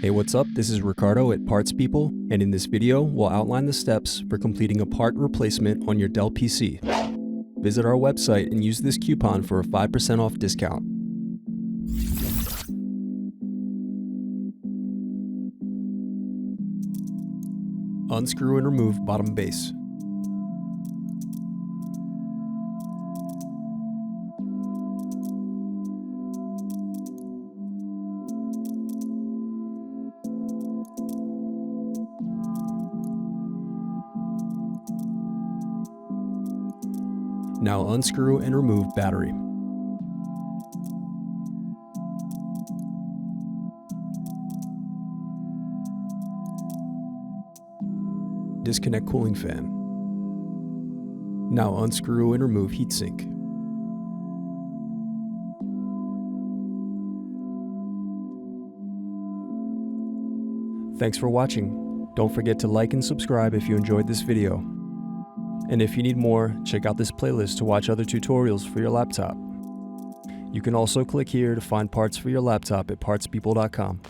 Hey, what's up? This is Ricardo at Parts People, and in this video, we'll outline the steps for completing a part replacement on your Dell PC. Visit our website and use this coupon for a 5% off discount. Unscrew and remove bottom base. Now unscrew and remove battery. Disconnect cooling fan. Now unscrew and remove heatsink. Thanks for watching. Don't forget to like and subscribe if you enjoyed this video. And if you need more, check out this playlist to watch other tutorials for your laptop. You can also click here to find parts for your laptop at partspeople.com.